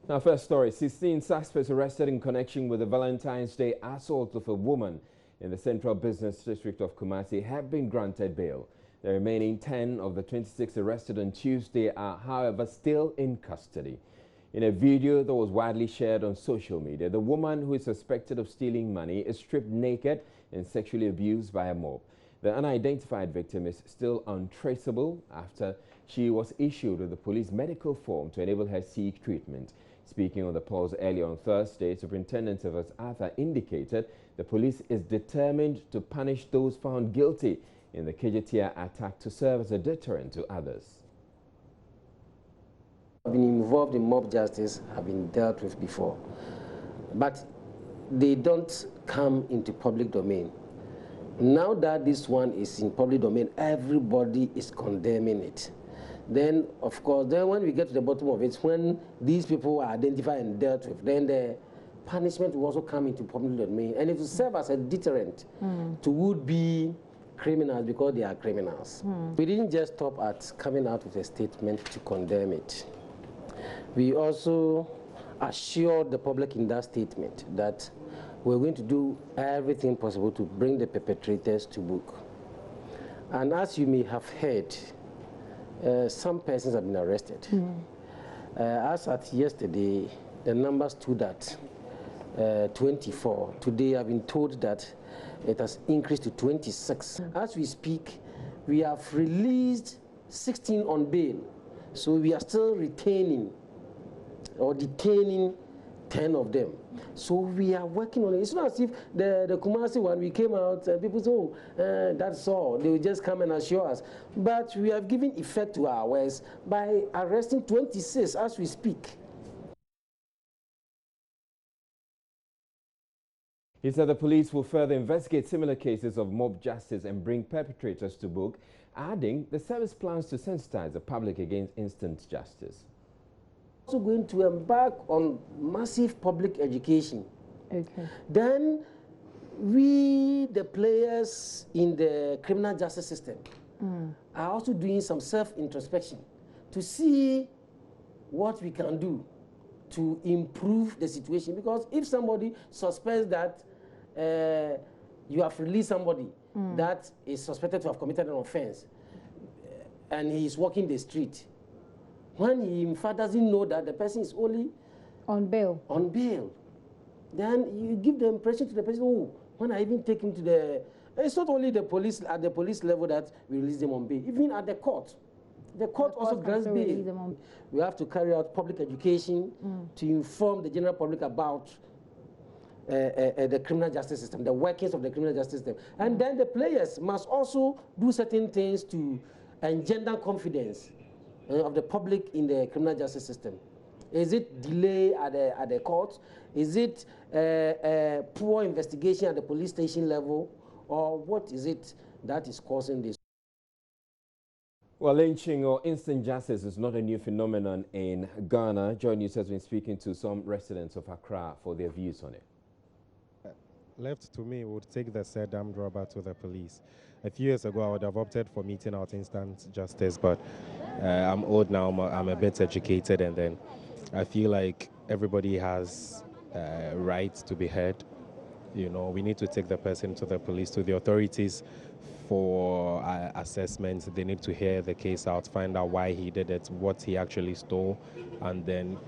Now, first story, 16 suspects arrested in connection with the Valentine's Day assault of a woman in the Central Business District of Kumasi have been granted bail. The remaining 10 of the 26 arrested on Tuesday are, however, still in custody. In a video that was widely shared on social media, the woman who is suspected of stealing money is stripped naked and sexually abused by a mob. The unidentified victim is still untraceable after she was issued with the police medical form to enable her seek treatment. Speaking on the pulse earlier on Thursday, Superintendent Evans Arthur indicated the police is determined to punish those found guilty in the Kejetia attack to serve as a deterrent to others. Have been involved in mob justice, have been dealt with before, but they don't come into public domain. Now that this one is in public domain, everybody is condemning it. Then, of course, then when we get to the bottom of it, when these people are identified and dealt with, then the punishment will also come into public domain, and it will serve as a deterrent to would-be criminals because they are criminals. We didn't just stop at coming out with a statement to condemn it. We also assured the public in that statement that we're going to do everything possible to bring the perpetrators to book. And as you may have heard, some persons have been arrested. As at yesterday, the number stood at 24. Today, I've been told that it has increased to 26. As we speak, we have released 16 on bail. So we are still retaining or detaining 10 of them. So we are working on it. It's not as if the Kumasi one, we came out, people say, oh, that's all. They will just come and assure us. But we have given effect to our words by arresting 26 as we speak. He said the police will further investigate similar cases of mob justice and bring perpetrators to book, adding the service plans to sensitize the public against instant justice. Also going to embark on massive public education. Okay. Then we, the players in the criminal justice system, are also doing some self-introspection to see what we can do to improve the situation. Because if somebody suspects that you have released somebody that is suspected to have committed an offense and he is walking the street, when he in fact doesn't know that the person is only on bail, then you give the impression to the person, oh, when I even take him to the, it's not only the police at the police level that we release them on bail, even at the court. The court also grants bail. We have to carry out public education to inform the general public about the criminal justice system, the workings of the criminal justice system. And then the players must also do certain things to engender confidence of the public in the criminal justice system. Is it delay at the court? Is it poor investigation at the police station level? Or what is it that is causing this? Well, lynching or instant justice is not a new phenomenon in Ghana. Joy News has been speaking to some residents of Accra for their views on it. Left to me, would take the said armed robber to the police. A few years ago, I would have opted for meting out instant justice, but I'm old now, I'm a bit educated, and then I feel like everybody has right to be heard. You know, we need to take the person to the police, to the authorities for assessment. They need to hear the case out, find out why he did it, what he actually stole, and then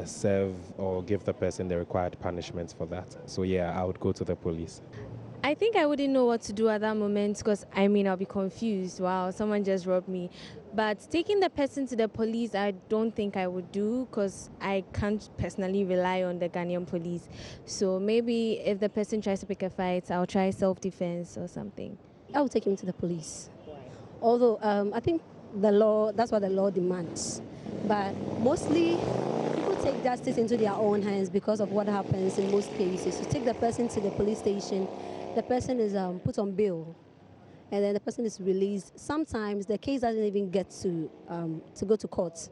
serve or give the person the required punishment for that. So yeah, I would go to the police. I think I wouldn't know what to do at that moment because, I mean, I'll be confused. Wow, someone just robbed me. But taking the person to the police, I don't think I would do because I can't personally rely on the Ghanaian police. So maybe if the person tries to pick a fight, I'll try self-defense or something. I would take him to the police. Although I think the law, that's what the law demands. But mostly people take justice into their own hands because of what happens in most cases. You take the person to the police station, the person is put on bail, and then the person is released. Sometimes the case doesn't even get to go to court.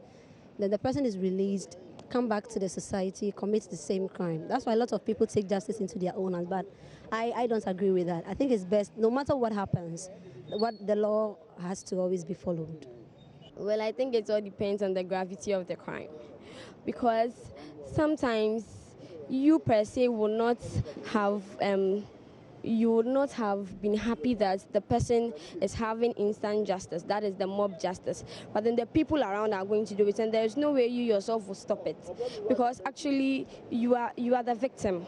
Then the person is released, come back to the society, commit the same crime. That's why a lot of people take justice into their own hands. But I don't agree with that. I think it's best, no matter what happens, what the law has to always be followed. Well, I think it all depends on the gravity of the crime. because sometimes you per se will not have you would not have been happy that the person is having instant justice, that is the mob justice, but then the people around are going to do it, and there is no way you yourself will stop it, because actually you are the victim.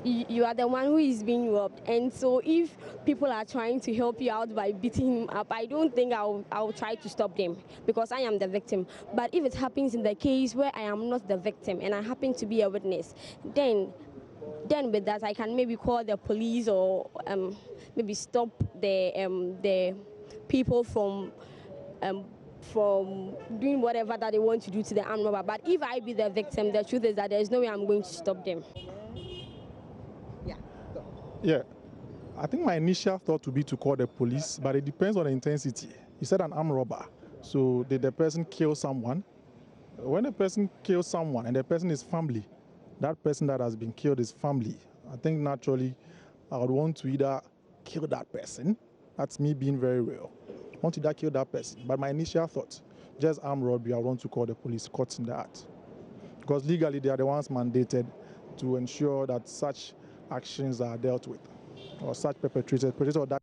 You are the one who is being robbed, and so if people are trying to help you out by beating him up, I don't think I'll try to stop them, because I am the victim. But if it happens in the case where I am not the victim and I happen to be a witness, then with that I can maybe call the police, or maybe stop the people from doing whatever that they want to do to the armed robber. But if I be the victim, the truth is that there is no way I'm going to stop them. Yeah, I think my initial thought would be to call the police, but it depends on the intensity. You said an armed robber, so did the person kill someone? When a person kills someone and the person is family, that person that has been killed is family, I think naturally I would want to either kill that person. That's me being very real. I want to either kill that person. But my initial thought, just armed robbery, I want to call the police courts in that. Because legally they are the ones mandated to ensure that such actions are dealt with, or such perpetrators or that.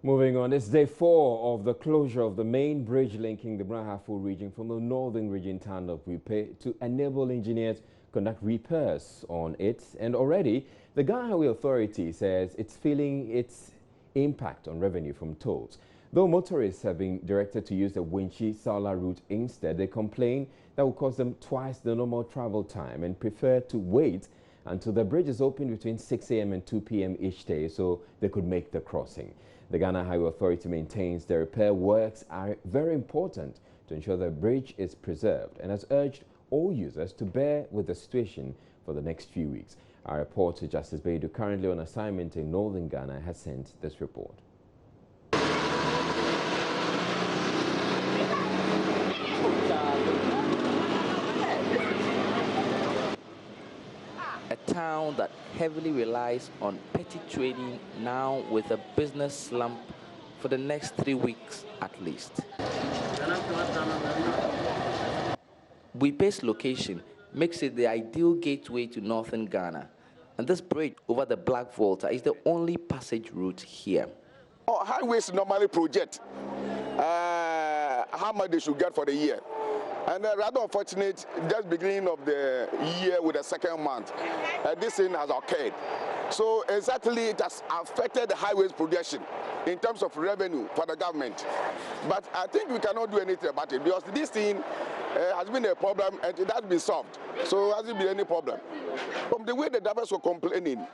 Moving on, it's day 4 of the closure of the main bridge linking the Brahafo region from the northern region town of Wipe to enable engineers conduct repairs on it. And already, the Ghana Highway Authority says it's feeling its impact on revenue from tolls. Though motorists have been directed to use the Winchi-Saula route instead, they complain that will cost them twice the normal travel time and prefer to wait until the bridge is open between 6 a.m. and 2 p.m. each day so they could make the crossing. The Ghana Highway Authority maintains the repair works are very important to ensure the bridge is preserved and has urged all users to bear with the situation for the next few weeks. Our reporter Justice Baidu, currently on assignment in northern Ghana, has sent this report. A town that heavily relies on petty trading, now with a business slump for the next 3 weeks at least. Wipe's location makes it the ideal gateway to northern Ghana, and this bridge over the Black Volta is the only passage route here. Highways normally project how much they should get for the year. And rather unfortunate, just beginning of the year with the second month, this thing has occurred. So exactly it has affected the highways projection in terms of revenue for the government. But I think we cannot do anything about it because this thing has been a problem and it has been solved. So it hasn't been any problem. From the way the drivers were complaining,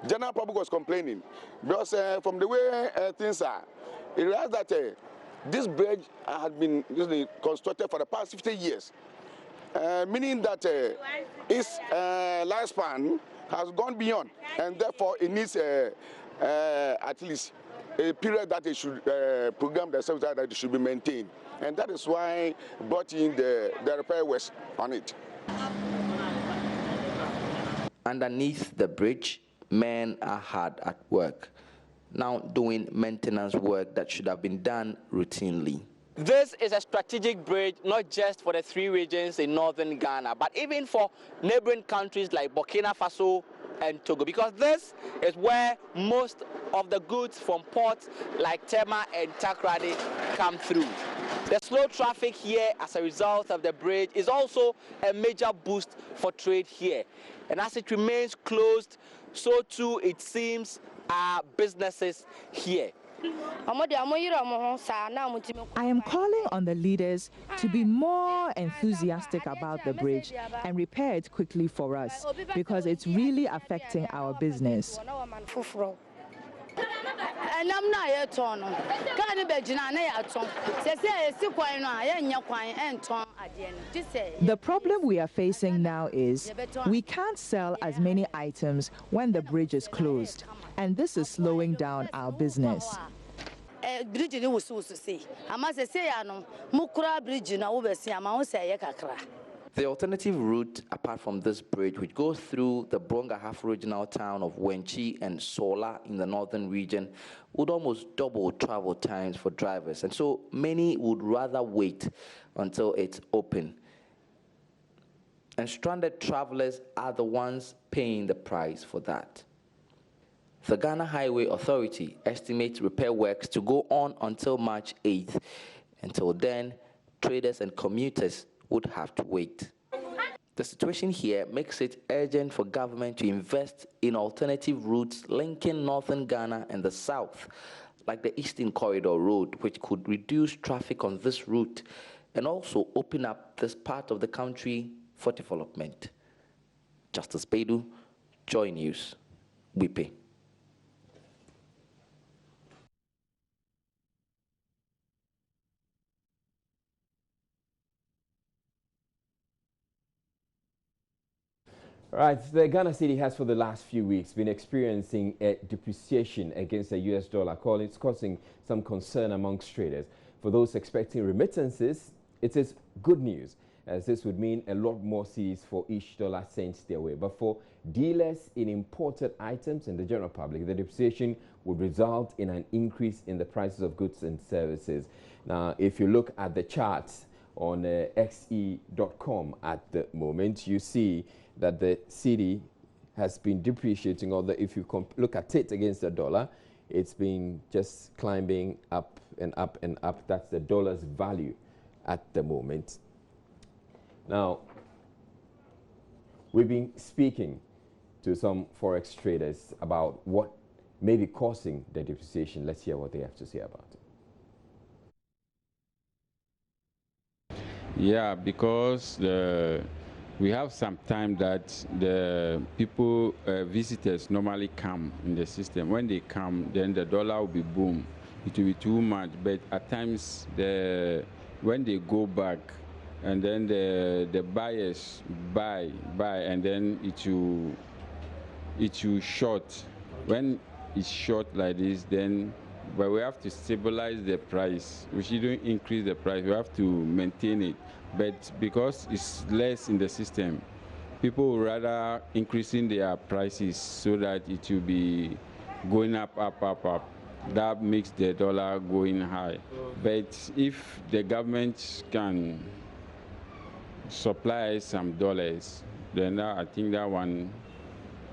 general public was complaining, because from the way things are, it realized that this bridge had been constructed for the past 50 years, meaning that its lifespan has gone beyond, and therefore it needs at least a period that it should program the service that it should be maintained. And that is why brought in the repair works on it. Underneath the bridge, men are hard at work, now doing maintenance work that should have been done routinely. This is a strategic bridge, not just for the 3 regions in northern Ghana, but even for neighboring countries like Burkina Faso and Togo, because this is where most of the goods from ports like Tema and Takoradi come through. The slow traffic here as a result of the bridge is also a major boost for trade here. And as it remains closed, so too it seems are businesses here. I am calling on the leaders to be more enthusiastic about the bridge and repair it quickly for us, because it's really affecting our business. The problem we are facing now is we can't sell as many items when the bridge is closed, and this is slowing down our business. The alternative route, apart from this bridge, which goes through the Brong-Ahafo regional town of Wenchi and Sola in the northern region, would almost double travel times for drivers. And so many would rather wait until it's open. And stranded travelers are the ones paying the price for that. The Ghana Highway Authority estimates repair works to go on until March 8th. Until then, traders and commuters would have to wait. The situation here makes it urgent for government to invest in alternative routes linking northern Ghana and the south, like the Eastern Corridor Road, which could reduce traffic on this route and also open up this part of the country for development. Justice Bedu, Joy News, Wipe. Right, the Ghana cedi has for the last few weeks been experiencing a depreciation against the US dollar, causing some concern amongst traders. For those expecting remittances, it is good news, as this would mean a lot more cedis for each dollar sent their way. But for dealers in imported items and the general public, the depreciation would result in an increase in the prices of goods and services. Now, if you look at the charts on xe.com at the moment, you see that the cedi has been depreciating, although if you look at it against the dollar, it's been just climbing up and up and up. That's the dollar's value at the moment. Now, we've been speaking to some forex traders about what may be causing the depreciation. Let's hear what they have to say about it. Yeah, because we have some time that the people, visitors normally come in the system. When they come, then the dollar will be boom. It will be too much, but at times when they go back, and then the buyers buy, and then it will short. When it's short like this, then but we have to stabilize the price. We shouldn't increase the price. We have to maintain it. But because it's less in the system, people would rather increasing their prices so that it will be going up. That makes the dollar going high. But if the government can supply some dollars, then I think that one,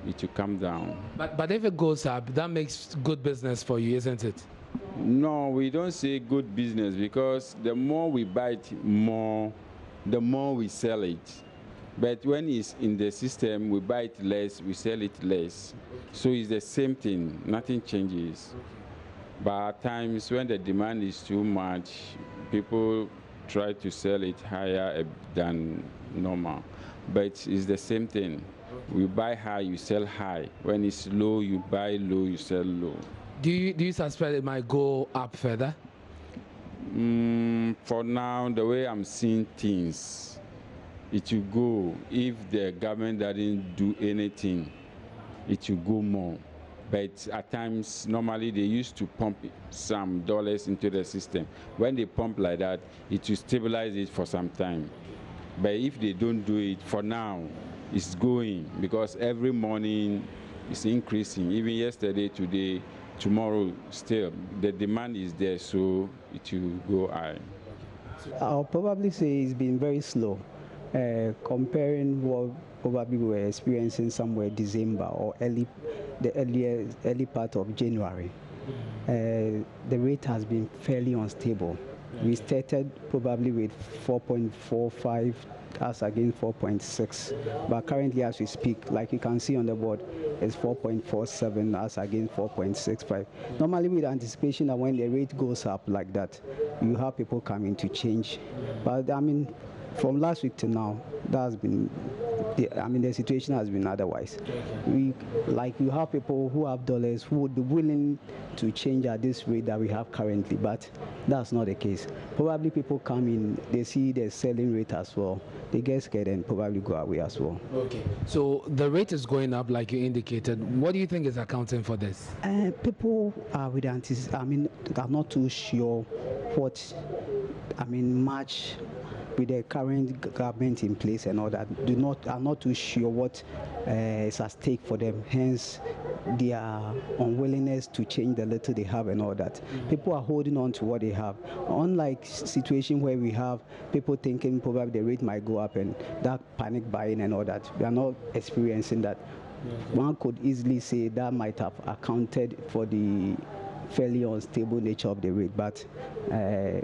it will come down. But if it goes up, that makes good business for you, isn't it? No, we don't say good business, because the more we buy it, the more we sell it. But when it's in the system, we buy it less, we sell it less. So it's the same thing, nothing changes. But at times when the demand is too much, people try to sell it higher than normal. But it's the same thing. We buy high, you sell high. When it's low, you buy low, you sell low. Do you suspect it might go up further? For now, the way I'm seeing things, it will go. If the government doesn't do anything, it will go more. But at times, normally they used to pump some dollars into the system. When they pump like that, it will stabilize it for some time. But if they don't do it, for now, it's going, because every morning it's increasing. Even yesterday, today, tomorrow, still, the demand is there, so it will go high. I'll probably say it's been very slow, comparing what probably we were experiencing somewhere December or early part of January. The rate has been fairly unstable. We started probably with 4.45 as against 4.6, but currently as we speak, like you can see on the board, it's 4.47 as against 4.65. Normally with anticipation that when the rate goes up like that, you have people coming to change. But I mean, from last week to now, that's been, the situation has been otherwise. You have people who have dollars who would be willing to change at this rate that we have currently, but that's not the case. Probably people come in, they see the selling rate as well, they get scared and probably go away as well. Okay, so the rate is going up like you indicated. What do you think is accounting for this? People are with I'm not too sure what, March with the current government in place and all that, are not too sure what is at stake for them. Hence, their unwillingness to change the little they have and all that. People are holding on to what they have. Unlike situation where we have people thinking probably the rate might go up and that panic buying and all that, we are not experiencing that. One could easily say that might have accounted for the fairly unstable nature of the rate, but I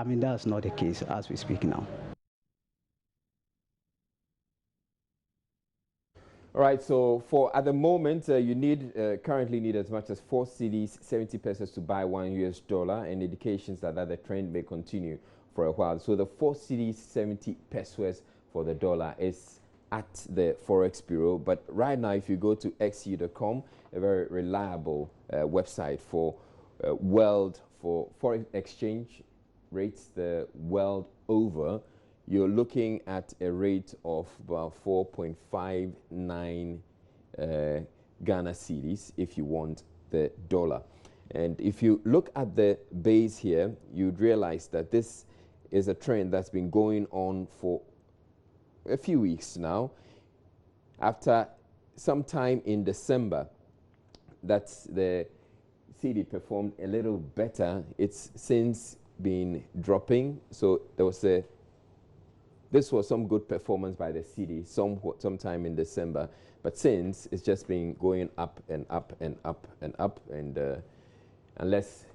mean, that's not the case as we speak now. All right, so for at the moment, you currently need as much as 4 cedis, 70 pesos to buy $1 and indications that the trend may continue for a while. So the 4 cedis, 70 pesos for the dollar is at the Forex Bureau. But right now, if you go to XE.com, a very reliable website for for foreign exchange rates the world over, you're looking at a rate of about 4.59 Ghana cedis if you want the dollar. And if you look at the base here, you'd realize that this is a trend that's been going on for a few weeks now. After some time in December, that's the cedi performed a little better. It's since been dropping. So this was some good performance by the cedi sometime in December, but since it's just been going up and up and up and up, and unless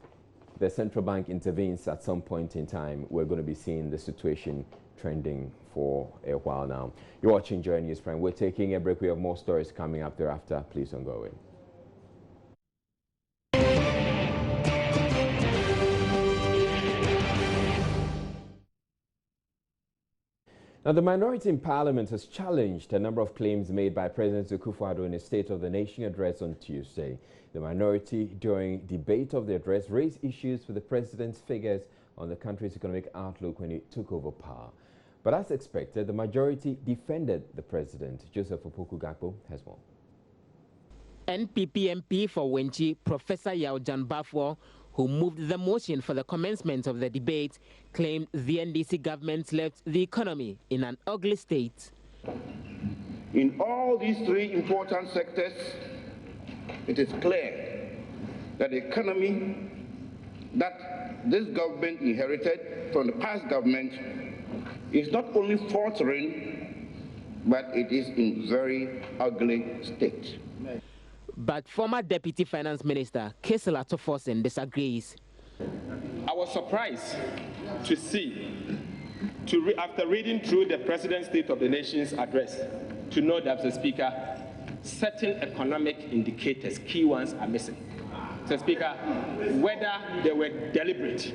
the central bank intervenes at some point in time, we're going to be seeing the situation trending for a while now. You're watching Joy News Prime. We're taking a break. We have more stories coming up thereafter. Please don't go away. Now, the minority in Parliament has challenged a number of claims made by President Akufo-Addo in his State of the Nation address on Tuesday. The minority, during debate of the address, raised issues with the president's figures on the country's economic outlook when he took over power. But as expected, the majority defended the president. Joseph Opoku-Gakpo has more. NPP MP for Wenchi, Professor Yao Jan Bafwo, who moved the motion for the commencement of the debate, claimed the NDC government left the economy in an ugly state. In all these 3 important sectors, it is clear that the economy that this government inherited from the past government is not only faltering, but it is in very ugly state. But former Deputy Finance Minister Kesela Tofosen disagrees. I was surprised to see, after reading through the President's State of the Nation's address, to know that, Mr. Speaker, certain economic indicators, key ones, are missing. Mr. Speaker, whether they were deliberate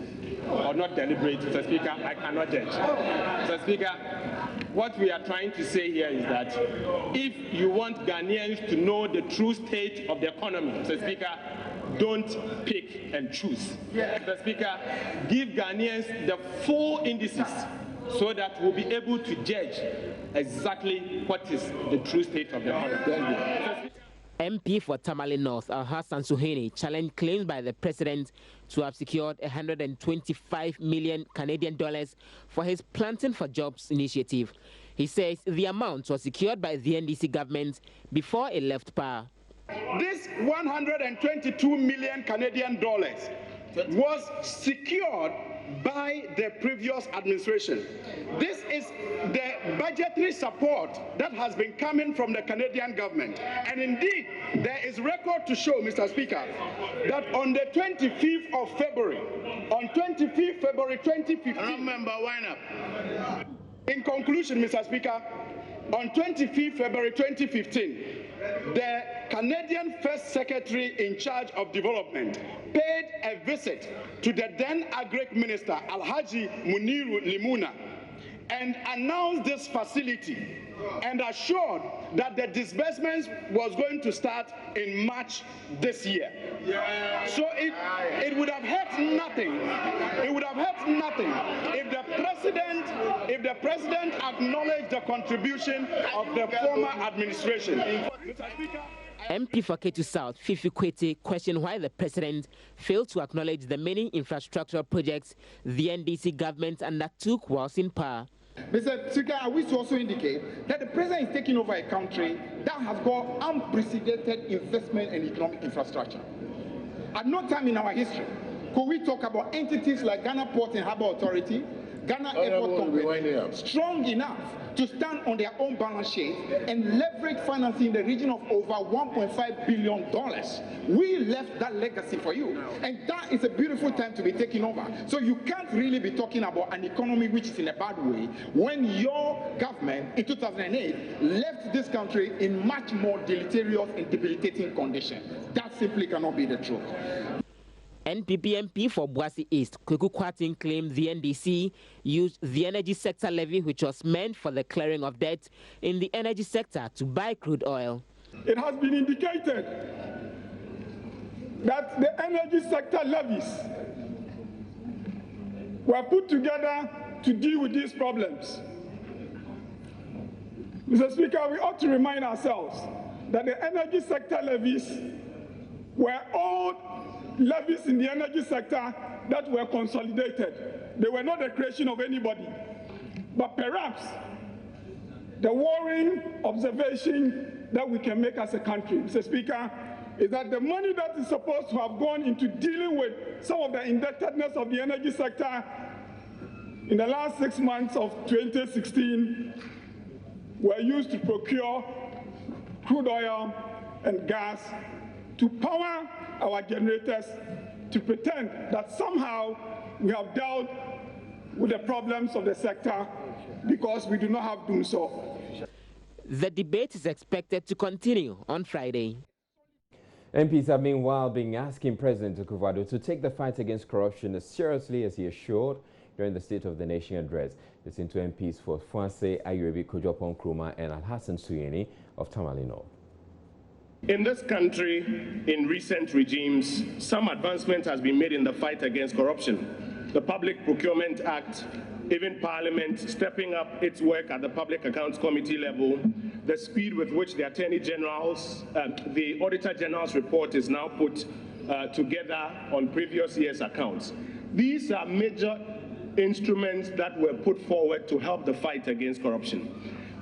or not deliberate, Mr. Speaker, I cannot judge. Mr. Speaker, what we are trying to say here is that if you want Ghanaians to know the true state of the economy, Mr. Speaker, don't pick and choose. Mr. Speaker, give Ghanaians the full indices so that we'll be able to judge exactly what is the true state of the economy. MP for Tamale North, Al-Hassan Suhaini, challenged claims by the president to have secured 125 million Canadian dollars for his Planting for Jobs initiative. He says the amount was secured by the NDC government before it left power. This 122 million Canadian dollars was secured by the previous administration. This is the budgetary support that has been coming from the Canadian government. And indeed, there is record to show, Mr. Speaker, that on the 25th of February, on 25th February 2015, remember, wind up. In conclusion, Mr. Speaker, on 25th February 2015, the Canadian First Secretary in charge of development paid a visit to the then Agric Minister, Alhaji Muniru Limuna, and announced this facility and assured that the disbursements was going to start in March this year. So it would have hurt nothing. It would have hurt nothing if the president acknowledged the contribution of the former administration. Mr. Speaker, MP for Ketu South, Fifi Kwete, questioned why the president failed to acknowledge the many infrastructural projects the NDC government undertook whilst in power. Mr. Speaker, I wish to also indicate that the president is taking over a country that has got unprecedented investment in economic infrastructure. At no time in our history could we talk about entities like Ghana Port and Harbour Authority, Ghana Airport Company, strong enough to stand on their own balance sheet and leverage financing in the region of over $1.5 billion. We left that legacy for you. And that is a beautiful time to be taking over. So you can't really be talking about an economy which is in a bad way when your government in 2008 left this country in much more deleterious and debilitating condition. That simply cannot be the truth. NPP MP for Boise East, Kweku Kwatin, claimed the NDC used the energy sector levy, which was meant for the clearing of debt in the energy sector, to buy crude oil. It has been indicated that the energy sector levies were put together to deal with these problems. Mr. Speaker, we ought to remind ourselves that the energy sector levies were old levies in the energy sector that were consolidated. They were not the creation of anybody. But perhaps the worrying observation that we can make as a country, Mr. Speaker, is that the money that is supposed to have gone into dealing with some of the indebtedness of the energy sector in the last 6 months of 2016 were used to procure crude oil and gas to power our generators, to pretend that somehow we have dealt with the problems of the sector because we do not have done so. The debate is expected to continue on Friday. MPs have meanwhile been asking President Akufo-Addo to take the fight against corruption as seriously as he assured during the State of the Nation address. Listen to MPs for Fuase Ayerebi Kojo Nkrumah and Alhassan Suhuyini of Tamale North. In this country, in recent regimes, some advancement has been made in the fight against corruption. The Public Procurement Act, even Parliament stepping up its work at the Public Accounts Committee level, the speed with which the Attorney General's, the Auditor General's report is now put together on previous year's accounts. These are major instruments that were put forward to help the fight against corruption.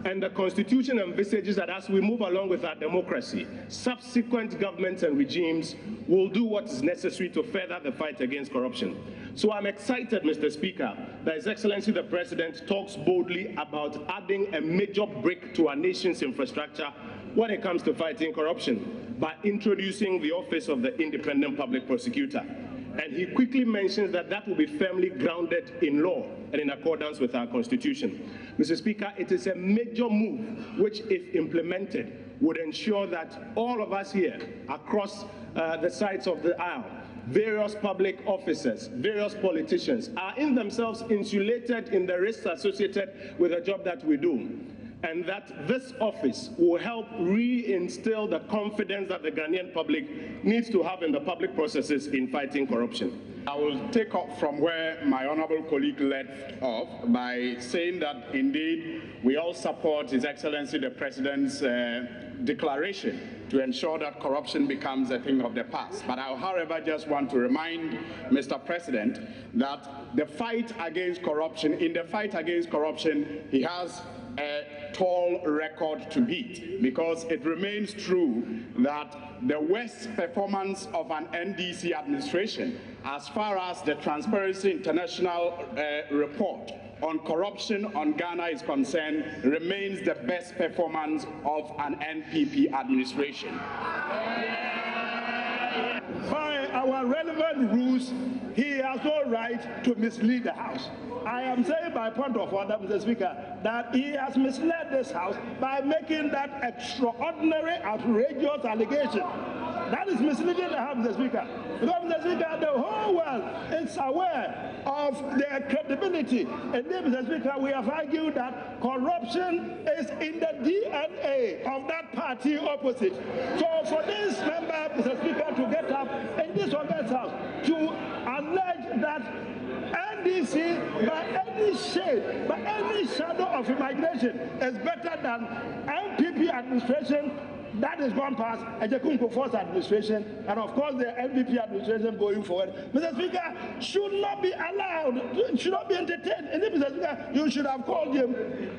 And the Constitution envisages that as we move along with our democracy, subsequent governments and regimes will do what is necessary to further the fight against corruption. So I'm excited, Mr. Speaker, that His Excellency the President talks boldly about adding a major brick to our nation's infrastructure when it comes to fighting corruption by introducing the Office of the Independent Public Prosecutor. And he quickly mentions that that will be firmly grounded in law and in accordance with our Constitution. Mr. Speaker, it is a major move which, if implemented, would ensure that all of us here across the sides of the aisle, various public officers, various politicians, are in themselves insulated in the risks associated with the job that we do. And that this office will help reinstill the confidence that the Ghanaian public needs to have in the public processes in fighting corruption. I will take up from where my honorable colleague left off by saying that indeed we all support His Excellency the President's declaration to ensure that corruption becomes a thing of the past. But I, however, just want to remind Mr. President that the fight against corruption, in the fight against corruption, he has a tall record to beat, because it remains true that the worst performance of an NDC administration, as far as the Transparency International report on corruption on Ghana is concerned, remains the best performance of an NPP administration. By our relevant rules, he has no right to mislead the House. I am saying by point of order, Mr. Speaker, that he has misled this House by making that extraordinary, outrageous allegation. That is misleading the House, Mr. Speaker. Because, Mr. Speaker, the whole world is aware of their credibility. And then, Mr. Speaker, we have argued that corruption is in the DNA of that party opposite. So for this member, Mr. Speaker, to get up in this August House to allege that NDC, by any shade, by any shadow of imagination, is better than MPP administration, That is gone past Ejekunko Force administration and of course the MVP administration going forward. Mr. Speaker, should not be allowed, should not be entertained. And Mr. Speaker, you should have called him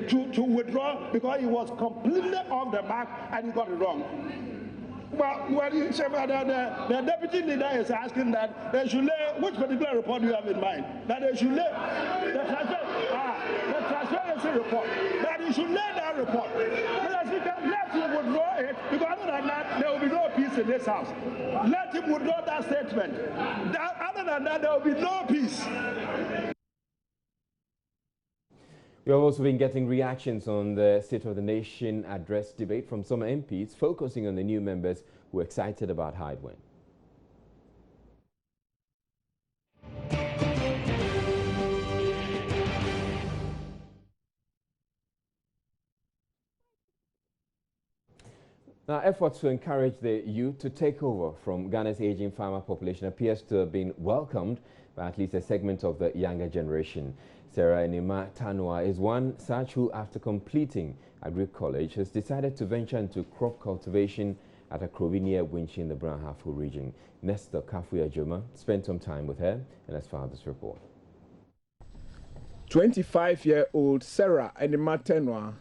to withdraw because he was completely off the mark and he got it wrong. Well, the deputy leader is asking that they should lay, which particular report do you have in mind? That they should lay the transparency report. That he should lay that report. Mr. Speaker, let him withdraw it because other than that, there will be no peace in this house. Let him withdraw that statement. Other than that, there will be no peace. We have also been getting reactions on the State of the Nation address debate from some MPs, focusing on the new members who are excited about Hydewen. Now, efforts to encourage the youth to take over from Ghana's aging farmer population appears to have been welcomed by at least a segment of the younger generation. Sarah Enima Tanua is one such who, after completing Agri College, has decided to venture into crop cultivation at Akrobi near Wenchi in the Branhafo region. Nestor Kafuya-Joma spent some time with her and has filed this report. 25-year-old Sarah Enima Tanua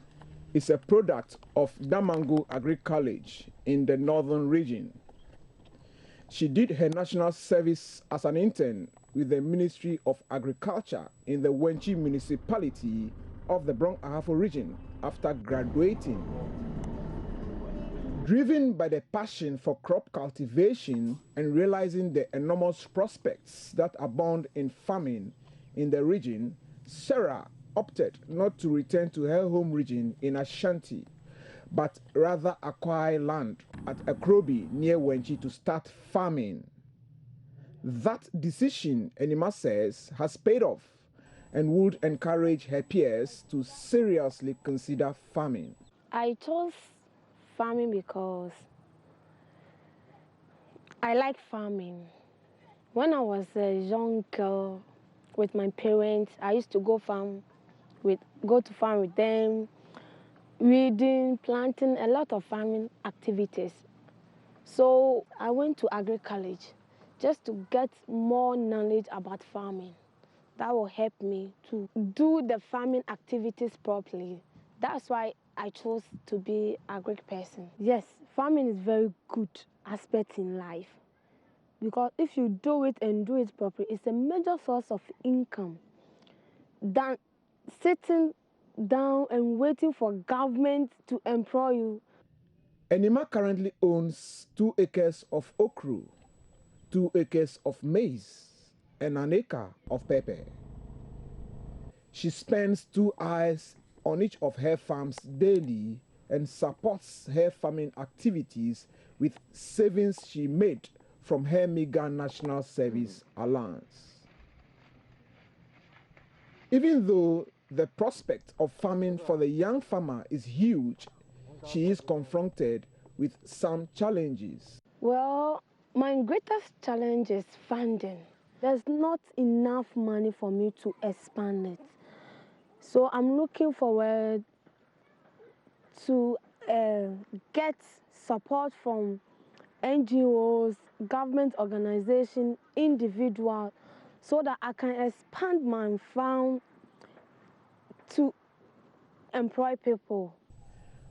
is a product of Damango Agri College in the northern region. She did her national service as an intern with the Ministry of Agriculture in the Wenchi municipality of the Brong-Ahafo region after graduating. Driven by the passion for crop cultivation and realizing the enormous prospects that abound in farming in the region, Sarah opted not to return to her home region in Ashanti, but rather acquire land at Akrobi near Wenchi to start farming. That decision, Enima says, has paid off and would encourage her peers to seriously consider farming. I chose farming because I like farming. When I was a young girl with my parents, I used to go to farm with them, weeding, planting, a lot of farming activities. So I went to Agri College just to get more knowledge about farming. That will help me to do the farming activities properly. That's why I chose to be an agri person. Yes, farming is very good aspect in life because if you do it and do it properly, it's a major source of income than sitting down and waiting for government to employ you. Enima currently owns 2 acres of okra, 2 acres of maize, and 1 acre of pepper. She spends 2 hours on each of her farms daily and supports her farming activities with savings she made from her meager national service allowance. Even though the prospect of farming for the young farmer is huge, she is confronted with some challenges. Well, my greatest challenge is funding. There's not enough money for me to expand it. So I'm looking forward to get support from NGOs, government organizations, individuals, so that I can expand my farm to employ people.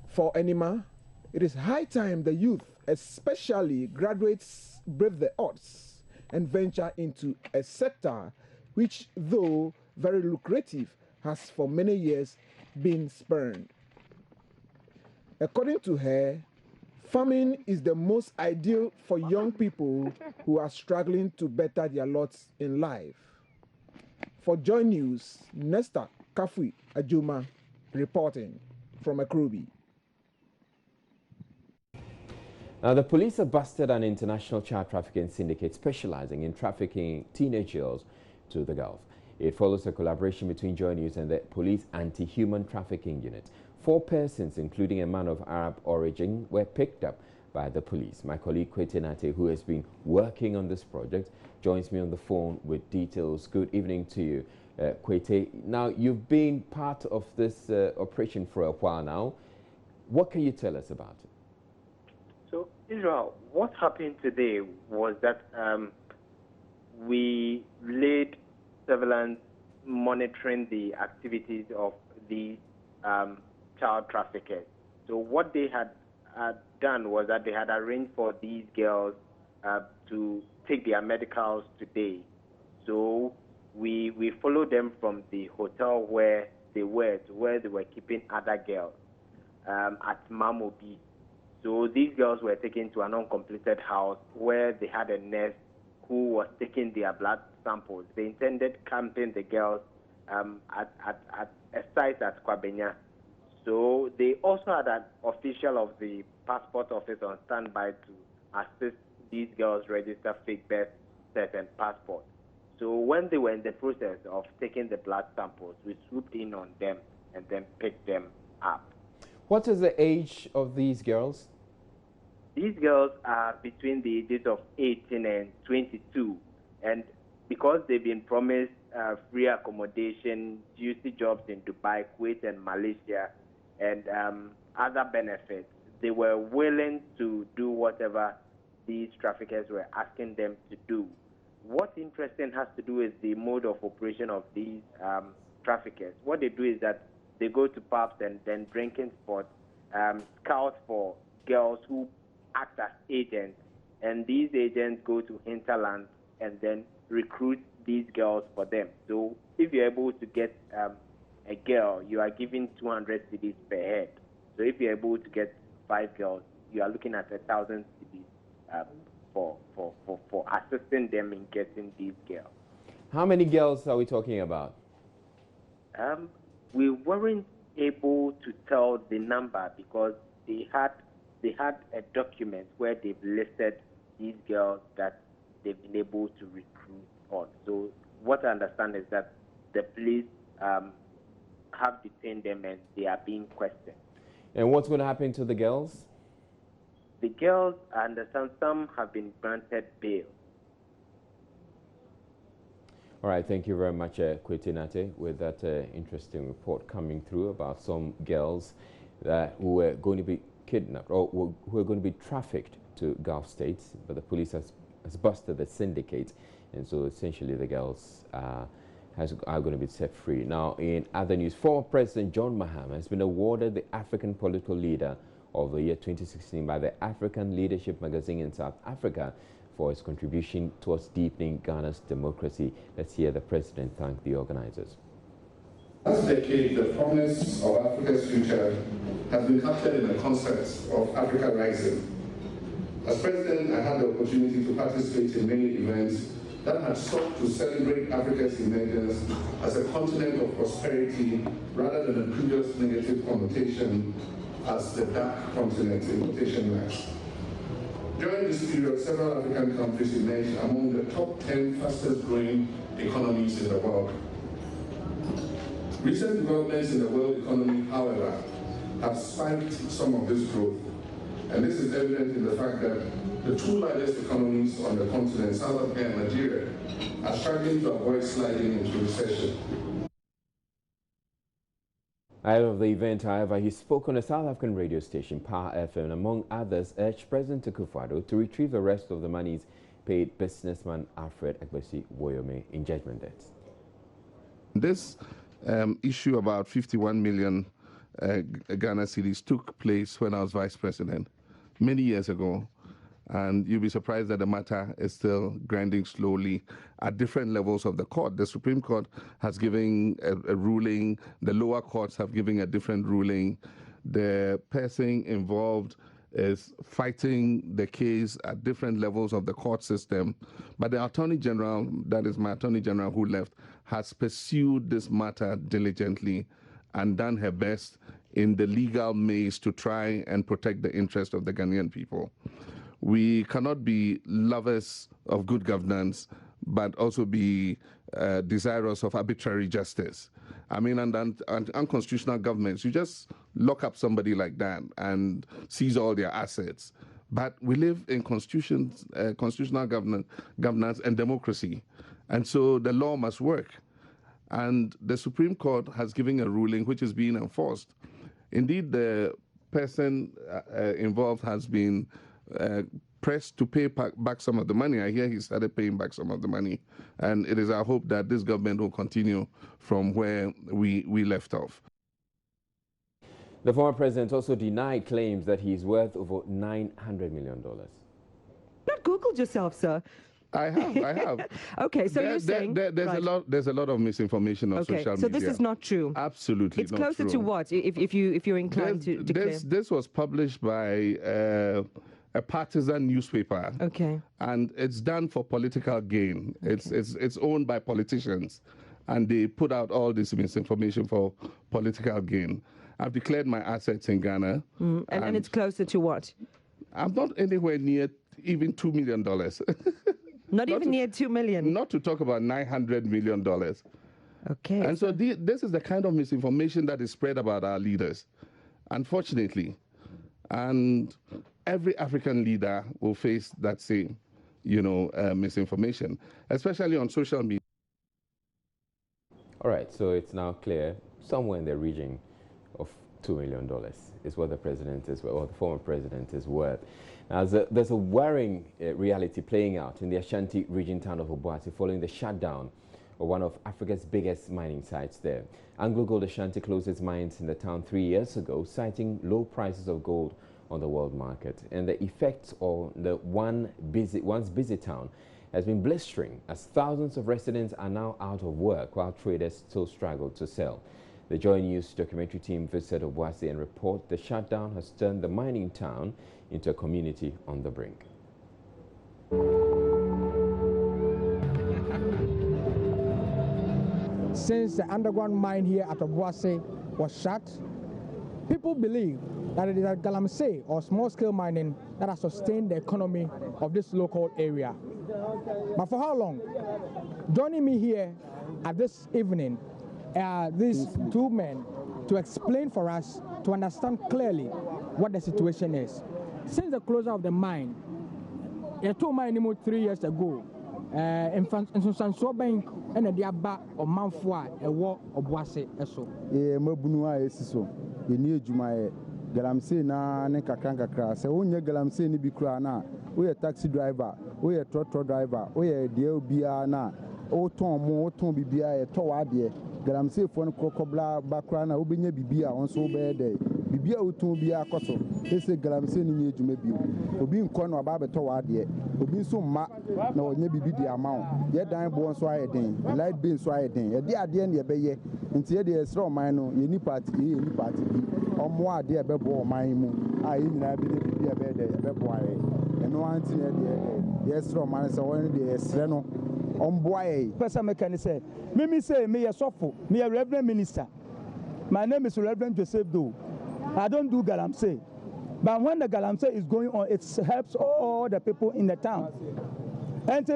For Enima, it is high time the youth, especially graduates, brave the odds and venture into a sector which, though very lucrative, has for many years been spurned. According to her, farming is the most ideal for young people who are struggling to better their lots in life. For Joy News, Nestor Kafuya-Joma reporting from Akrobi. Now, the police have busted an international child trafficking syndicate specializing in trafficking teenage girls to the Gulf. It follows a collaboration between Joy News and the Police Anti-Human Trafficking Unit. 4 persons, including a man of Arab origin, were picked up by the police. My colleague Kwete Nate, who has been working on this project, joins me on the phone with details. Good evening to you, Kwete. Now, you've been part of this operation for a while now. What can you tell us about it? Israel, what happened today was that we laid surveillance monitoring the activities of these child traffickers. So what they had done was that they had arranged for these girls to take their medicals today. So we followed them from the hotel where they were to where they were keeping other girls at Mamobi. So these girls were taken to an uncompleted house where they had a nurse who was taking their blood samples. They intended camping the girls at a site at Kwabenya. So they also had an official of the passport office on standby to assist these girls register fake birth cert and passport. So when they were in the process of taking the blood samples, we swooped in on them and then picked them up. What is the age of these girls? These girls are between the ages of 18 and 22. And because they've been promised free accommodation, juicy jobs in Dubai, Kuwait, and Malaysia, and other benefits, they were willing to do whatever these traffickers were asking them to do. What's interesting has to do with the mode of operation of these traffickers. What they do is that they go to pubs and then drinking spots, scout for girls who act as agents, and these agents go to hinterlands and then recruit these girls for them. So if you're able to get a girl, you are given 200 cedis per head. So if you're able to get 5 girls, you are looking at 1,000 cedis for assisting them in getting these girls. How many girls are we talking about? We weren't able to tell the number because they had a document where they've listed these girls that they've been able to recruit on. So what I understand is that the police have detained them and they are being questioned. And what's going to happen to the girls? The girls, I understand some have been granted bail. All right, thank you very much, Kwete Nate, with that interesting report coming through about some girls who were going to be kidnapped or who are going to be trafficked to Gulf states, but the police has busted the syndicate, and so essentially the girls are going to be set free. Now, in other news, former President John Mahama has been awarded the African Political Leader of the year 2016 by the African Leadership Magazine in South Africa for his contribution towards deepening Ghana's democracy. Let's hear the president thank the organizers. Last decade, the promise of Africa's future has been captured in the concept of Africa Rising. As president, I had the opportunity to participate in many events that had sought to celebrate Africa's emergence as a continent of prosperity rather than a previous negative connotation as the dark continent in quotation marks. During this period, several African countries emerged among the top 10 fastest growing economies in the world. Recent developments in the world economy, however, have spiked some of this growth. And this is evident in the fact that the two largest economies on the continent, South Africa and Nigeria, are struggling to avoid sliding into recession. Ahead of the event, however, he spoke on a South African radio station, Power FM, and among others, urged President Akufo-Addo to retrieve the rest of the monies paid businessman Alfred Egbesi Woyome in judgment debts. This issue about 51 million Ghana cedis took place when I was vice president many years ago. And you'll be surprised that the matter is still grinding slowly at different levels of the court. The Supreme Court has given a ruling. The lower courts have given a different ruling. The person involved is fighting the case at different levels of the court system. But the Attorney General, that is my Attorney General who left, has pursued this matter diligently and done her best in the legal maze to try and protect the interest of the Ghanaian people. We cannot be lovers of good governance, but also be desirous of arbitrary justice. I mean, and unconstitutional governments, you just lock up somebody like that and seize all their assets. But we live in constitutional governance and democracy. And so the law must work. And the Supreme Court has given a ruling which is being enforced. Indeed, the person involved has been pressed to pay back some of the money. I hear he started paying back some of the money. And it is our hope that this government will continue from where we left off. The former president also denied claims that he is worth over $900 million. But Googled yourself, sir. I have. Okay, so you're saying there's a lot of misinformation on social media. So this is not true. Absolutely it's not closer true. to what? If you're inclined to declare. This was published by a partisan newspaper. Okay. And it's done for political gain. Okay. It's owned by politicians, and they put out all this misinformation for political gain. I've declared my assets in Ghana. And it's closer to what? I'm not anywhere near even $2 million. Not even near 2 million. Not to talk about $900 million. Okay. And so this is the kind of misinformation that is spread about our leaders, unfortunately. And every African leader will face that same, misinformation, especially on social media. All right, so it's now clear somewhere in the region of $2 million is what the president is, or the former president is worth. Now, there's a worrying reality playing out in the Ashanti region town of Obuasi following the shutdown of one of Africa's biggest mining sites there. Anglo Gold Ashanti closed its mines in the town 3 years ago, citing low prices of gold on the world market. And the effect on the once busy town has been blistering, as thousands of residents are now out of work while traders still struggle to sell. The Joy News documentary team visited Obuasi and report the shutdown has turned the mining town into a community on the brink. Since the underground mine here at Obuasi was shut, people believe that it is Galamsey or small-scale mining that has sustained the economy of this local area. But for how long? Joining me here at this evening are these two men to explain for us, to understand clearly what the situation is. Since the closure of the mine, it took mine 3 years ago. In Sanso Bank and the Aba or Manfua, a war of Boise. Mabunua Esiso, the new Jumae, Galamsey na Nekakanga Crass, a Unya Galamsey Nibikrana, we a taxi driver, we a trotro driver, we a deal Biana, O Tom, O Tom Bibia, a Towadia, Galamsey for Crocobla, Bakrana, Ubinya Bibia on so bad day. Bibia Utumbia Cosso, they say Galamsey in Jumebu, Obin Corner Baba Towadia, Obin so ma, no Nebi the amount, yet dime born so I ding, light being so I ding, a dear dear baby, until the straw mino, any party, or more dear bebo, my moon, I even have been a bed, a boy, and no auntie, yes, straw man, so only the Sreno. On boy, person mechanic say, Mimi say, me a softful, me a reverend minister. My name is Reverend Joseph Do. I don't do Galamsey. But when the Galamsey is going on, it helps all the people in the town. And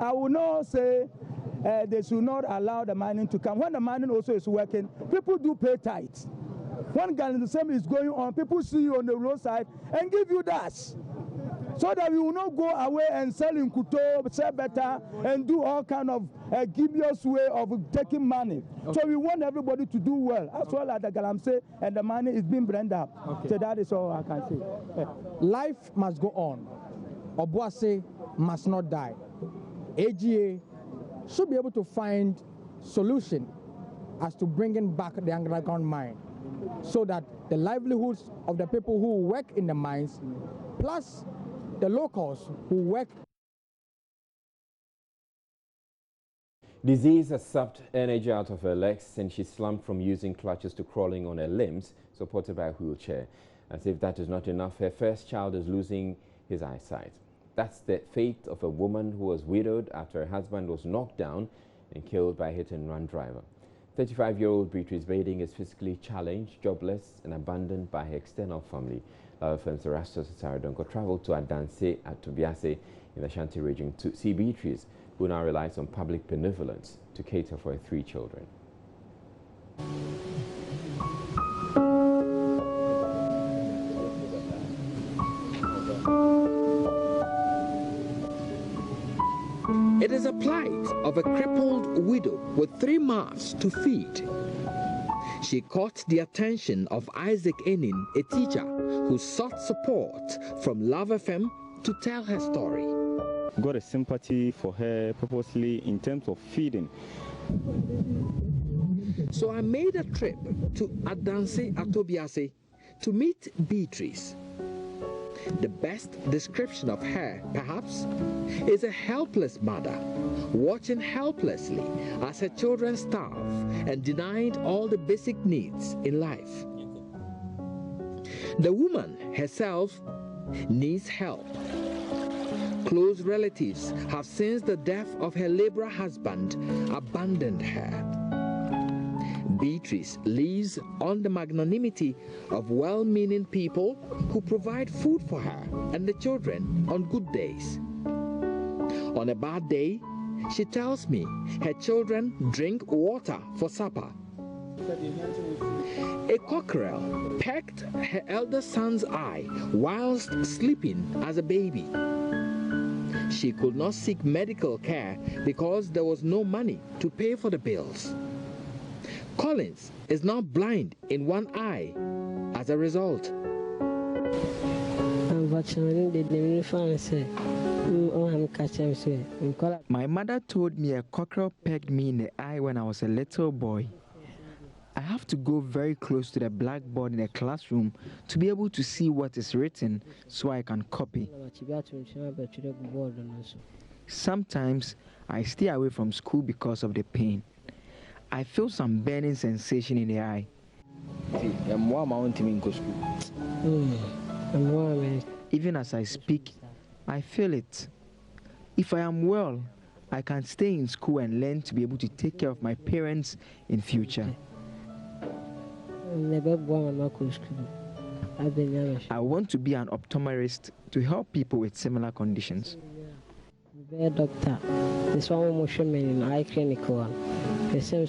I will not say they should not allow the mining to come. When the mining also is working, people do pay tithes. When Galamsey is going on, people see you on the roadside and give you that. So that we will not go away and sell in Kuto, sell better, and do all kind of gibbous way of taking money. Okay. So we want everybody to do well, as well as the Galamsey, and the money is being blended up. Okay. So that is all I can say. Life must go on. Obuasi must not die. AGA should be able to find solution as to bringing back the underground mine, so that the livelihoods of the people who work in the mines, plus the locals who work. Disease has sucked energy out of her legs and she slumped from using crutches to crawling on her limbs, supported by a wheelchair. As if that is not enough, her first child is losing his eyesight. That's the fate of a woman who was widowed after her husband was knocked down and killed by a hit-and-run driver. 35-year-old Beatrice Bading is physically challenged, jobless, and abandoned by her external family. Our friends Erastus Saradonko traveled to Adanse at Tobiase in the Ashanti region to see Beatrice, who now relies on public benevolence to cater for her 3 children. It is a plight of a crippled widow with 3 mouths to feed. She caught the attention of Isaac Enin, a teacher who sought support from Love FM to tell her story. Got a sympathy for her purposely in terms of feeding. So I made a trip to Adanse Atobiase to meet Beatrice. The best description of her, perhaps, is a helpless mother, watching helplessly as her children starve and denied all the basic needs in life. The woman herself needs help. Close relatives have, since the death of her laborer husband, abandoned her. Beatrice lives on the magnanimity of well-meaning people who provide food for her and the children on good days. On a bad day, she tells me her children drink water for supper. A cockerel pecked her elder son's eye whilst sleeping as a baby. She could not seek medical care because there was no money to pay for the bills. Collins is now blind in one eye as a result. My mother told me a cockerel pecked me in the eye when I was a little boy. I have to go very close to the blackboard in the classroom to be able to see what is written so I can copy. Sometimes I stay away from school because of the pain. I feel some burning sensation in the eye. Even as I speak, I feel it. If I am well, I can stay in school and learn to be able to take care of my parents in future. I want to be an optometrist to help people with similar conditions. Doctor, this one will show me in eye clinical. The same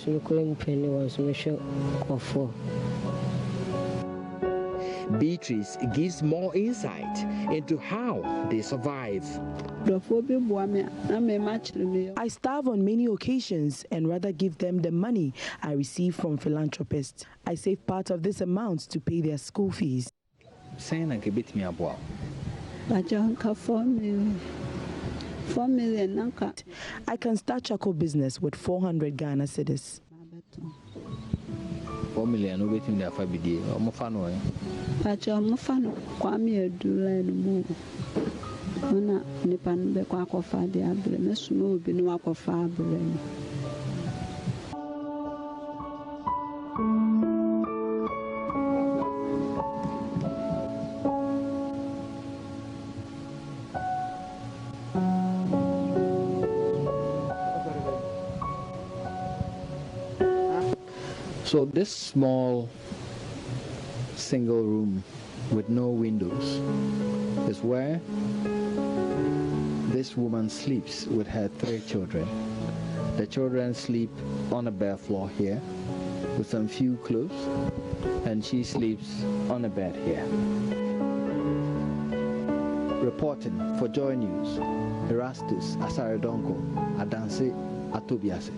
penny was for. Beatrice gives more insight into how they survive. I starve on many occasions and rather give them the money I receive from philanthropists. I save part of this amount to pay their school fees. $4 million. I can start charcoal business with 400 Ghana cedis. 4 million no betim da fa bidie o mo fa no kwame adura no mu ona nipa no be kwa akofa de abre me suma obi no akofa abre no. So this small single room with no windows is where this woman sleeps with her 3 children. The children sleep on a bare floor here with some few clothes, and she sleeps on a bed here. Reporting for Joy News, Erastus Asaredonko, Adanse Atobiase.